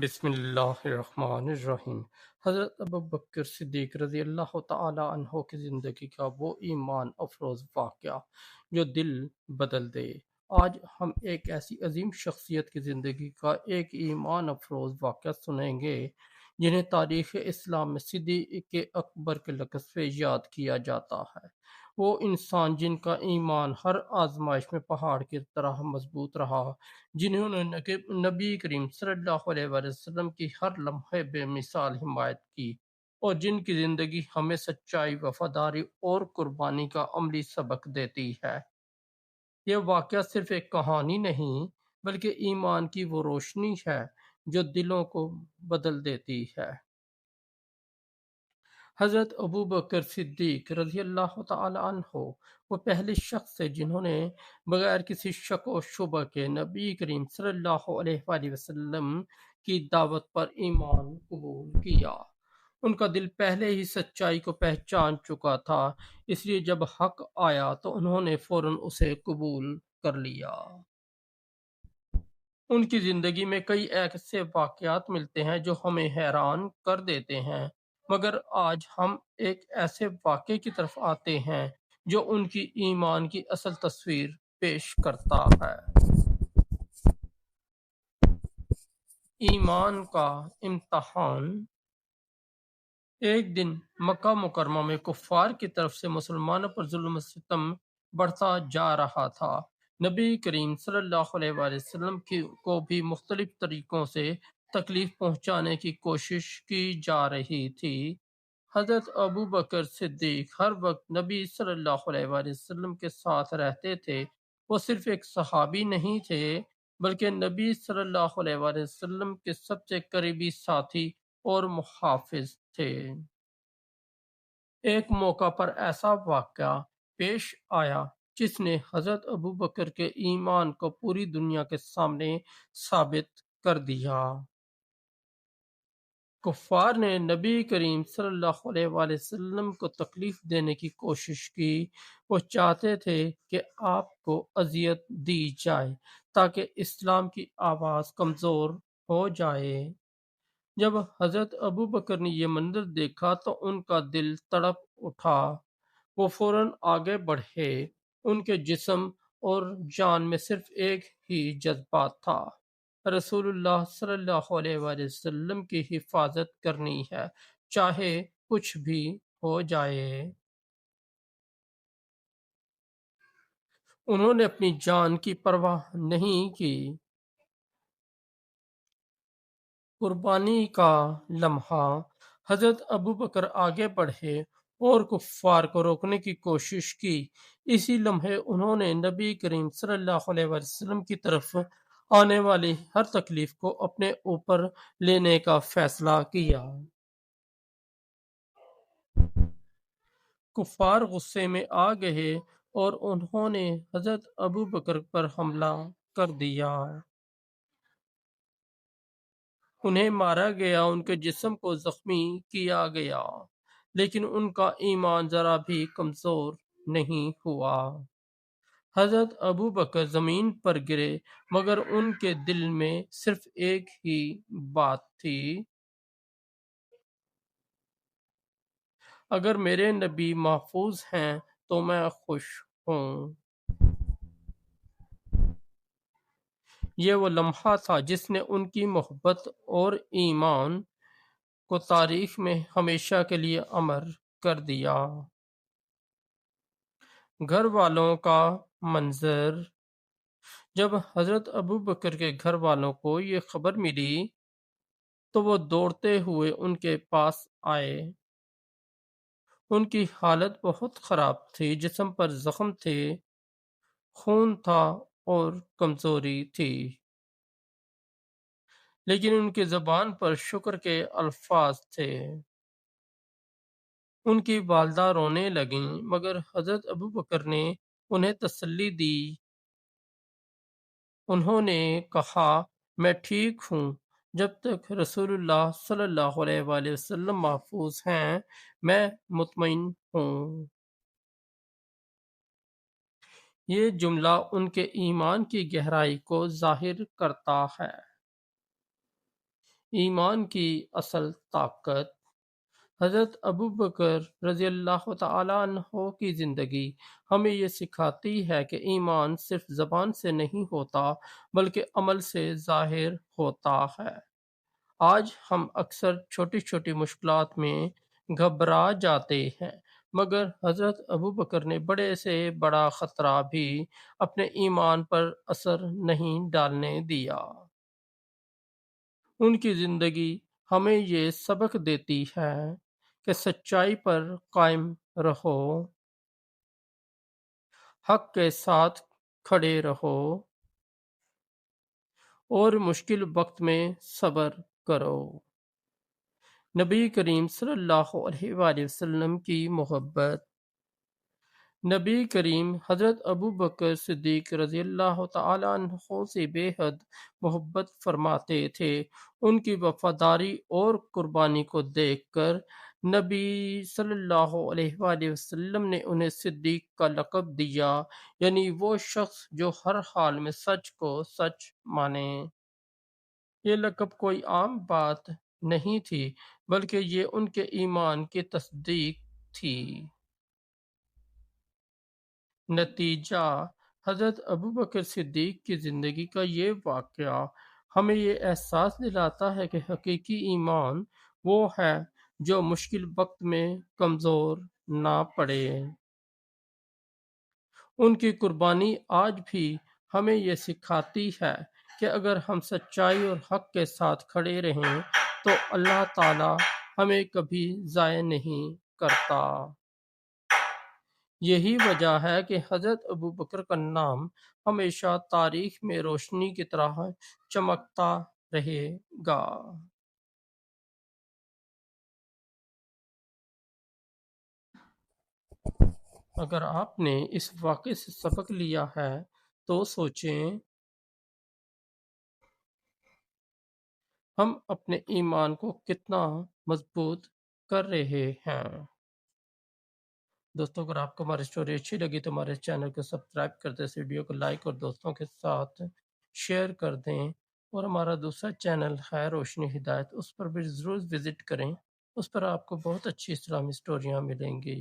بسم اللہ الرحمن الرحیم۔ حضرت ابوبکر صدیق رضی اللہ تعالی عنہ کی زندگی کا وہ ایمان افروز واقعہ جو دل بدل دے۔ آج ہم ایک ایسی عظیم شخصیت کی زندگی کا ایک ایمان افروز واقعہ سنیں گے جنہیں تاریخ اسلام میں صدیق اکبر کے لقب سے یاد کیا جاتا ہے۔ وہ انسان جن کا ایمان ہر آزمائش میں پہاڑ کی طرح مضبوط رہا، جنہوں نے نبی کریم صلی اللہ علیہ وآلہ وسلم کی ہر لمحے بے مثال حمایت کی، اور جن کی زندگی ہمیں سچائی، وفاداری اور قربانی کا عملی سبق دیتی ہے۔ یہ واقعہ صرف ایک کہانی نہیں بلکہ ایمان کی وہ روشنی ہے جو دلوں کو بدل دیتی ہے۔ حضرت ابوبکر صدیق رضی اللہ تعالی عنہ وہ پہلے شخص تھے جنہوں نے بغیر کسی شک و شبہ کے نبی کریم صلی اللہ علیہ وآلہ وسلم کی دعوت پر ایمان قبول کیا۔ ان کا دل پہلے ہی سچائی کو پہچان چکا تھا، اس لیے جب حق آیا تو انہوں نے فوراً اسے قبول کر لیا۔ ان کی زندگی میں کئی ایسے واقعات ملتے ہیں جو ہمیں حیران کر دیتے ہیں، مگر آج ہم ایک ایسے واقعے کی طرف آتے ہیں جو ان کی ایمان کی اصل تصویر پیش کرتا ہے۔ ایمان کا امتحان۔ ایک دن مکہ مکرمہ میں کفار کی طرف سے مسلمانوں پر ظلم و ستم بڑھتا جا رہا تھا۔ نبی کریم صلی اللہ علیہ وآلہ وسلم کو بھی مختلف طریقوں سے تکلیف پہنچانے کی کوشش کی جا رہی تھی۔ حضرت ابوبکر صدیق ہر وقت نبی صلی اللہ علیہ وآلہ وسلم کے ساتھ رہتے تھے۔ وہ صرف ایک صحابی نہیں تھے بلکہ نبی صلی اللہ علیہ وآلہ وسلم کے سب سے قریبی ساتھی اور محافظ تھے۔ ایک موقع پر ایسا واقعہ پیش آیا جس نے حضرت ابوبکر کے ایمان کو پوری دنیا کے سامنے ثابت کر دیا۔ کفار نے نبی کریم صلی اللہ علیہ وآلہ وسلم کو تکلیف دینے کی کوشش کی۔ وہ چاہتے تھے کہ آپ کو اذیت دی جائے تاکہ اسلام کی آواز کمزور ہو جائے۔ جب حضرت ابوبکر نے یہ منظر دیکھا تو ان کا دل تڑپ اٹھا۔ وہ فوراً آگے بڑھے۔ ان کے جسم اور جان میں صرف ایک ہی جذبہ تھا، رسول اللہ صلی اللہ علیہ وآلہ وسلم کی حفاظت کرنی ہے، چاہے کچھ بھی ہو جائے۔ انہوں نے اپنی جان کی پرواہ نہیں کی۔ قربانی کا لمحہ۔ حضرت ابوبکر آگے بڑھے اور کفار کو روکنے کی کوشش کی۔ اسی لمحے انہوں نے نبی کریم صلی اللہ علیہ وسلم کی طرف آنے والی ہر تکلیف کو اپنے اوپر لینے کا فیصلہ کیا۔ کفار غصے میں آ گئے اور انہوں نے حضرت ابوبکر پر حملہ کر دیا۔ انہیں مارا گیا، ان کے جسم کو زخمی کیا گیا، لیکن ان کا ایمان ذرا بھی کمزور نہیں ہوا۔ حضرت ابوبکر زمین پر گرے مگر ان کے دل میں صرف ایک ہی بات تھی، اگر میرے نبی محفوظ ہیں تو میں خوش ہوں۔ یہ وہ لمحہ تھا جس نے ان کی محبت اور ایمان کو تاریخ میں ہمیشہ کے لیے امر کر دیا۔ گھر والوں کا منظر۔ جب حضرت ابوبکر کے گھر والوں کو یہ خبر ملی تو وہ دوڑتے ہوئے ان کے پاس آئے۔ ان کی حالت بہت خراب تھی، جسم پر زخم تھے، خون تھا اور کمزوری تھی، لیکن ان کی زبان پر شکر کے الفاظ تھے۔ ان کی والدہ رونے لگیں مگر حضرت ابوبکر نے انہیں تسلی دی۔ انہوں نے کہا، میں ٹھیک ہوں، جب تک رسول اللہ صلی اللہ علیہ وآلہ وسلم محفوظ ہیں میں مطمئن ہوں۔ یہ جملہ ان کے ایمان کی گہرائی کو ظاہر کرتا ہے۔ ایمان کی اصل طاقت۔ حضرت ابو بکر رضی اللہ تعالیٰ عنہ کی زندگی ہمیں یہ سکھاتی ہے کہ ایمان صرف زبان سے نہیں ہوتا بلکہ عمل سے ظاہر ہوتا ہے۔ آج ہم اکثر چھوٹی چھوٹی مشکلات میں گھبرا جاتے ہیں، مگر حضرت ابو بکر نے بڑے سے بڑا خطرہ بھی اپنے ایمان پر اثر نہیں ڈالنے دیا۔ ان کی زندگی ہمیں یہ سبق دیتی ہے کہ سچائی پر قائم رہو، حق کے ساتھ کھڑے رہو اور مشکل وقت میں صبر کرو۔ نبی کریم صلی اللہ علیہ وآلہ وسلم کی محبت۔ نبی کریم حضرت ابو بکر صدیق رضی اللہ تعالیٰ عنہ سے بے حد محبت فرماتے تھے۔ ان کی وفاداری اور قربانی کو دیکھ کر نبی صلی اللہ علیہ وآلہ وسلم نے انہیں صدیق کا لقب دیا، یعنی وہ شخص جو ہر حال میں سچ کو سچ مانے۔ یہ لقب کوئی عام بات نہیں تھی، بلکہ یہ ان کے ایمان کی تصدیق تھی۔ نتیجہ، حضرت ابوبکر صدیق کی زندگی کا یہ واقعہ ہمیں یہ احساس دلاتا ہے کہ حقیقی ایمان وہ ہے جو مشکل وقت میں کمزور نہ پڑے۔ ان کی قربانی آج بھی ہمیں یہ سکھاتی ہے کہ اگر ہم سچائی اور حق کے ساتھ کھڑے رہیں تو اللہ تعالی ہمیں کبھی ضائع نہیں کرتا۔ یہی وجہ ہے کہ حضرت ابوبکر کا نام ہمیشہ تاریخ میں روشنی کی طرح چمکتا رہے گا۔ اگر آپ نے اس واقعے سے سبق لیا ہے تو سوچیں، ہم اپنے ایمان کو کتنا مضبوط کر رہے ہیں۔ دوستوں، اگر آپ کو ہماری اسٹوری اچھی لگی تو ہمارے چینل کو سبسکرائب کر دیں، اس ویڈیو کو لائک اور دوستوں کے ساتھ شیئر کر دیں، اور ہمارا دوسرا چینل ہے روشنی ہدایت، اس پر بھی ضرور وزٹ کریں، اس پر آپ کو بہت اچھی اسلامی اسٹوریاں ملیں گی۔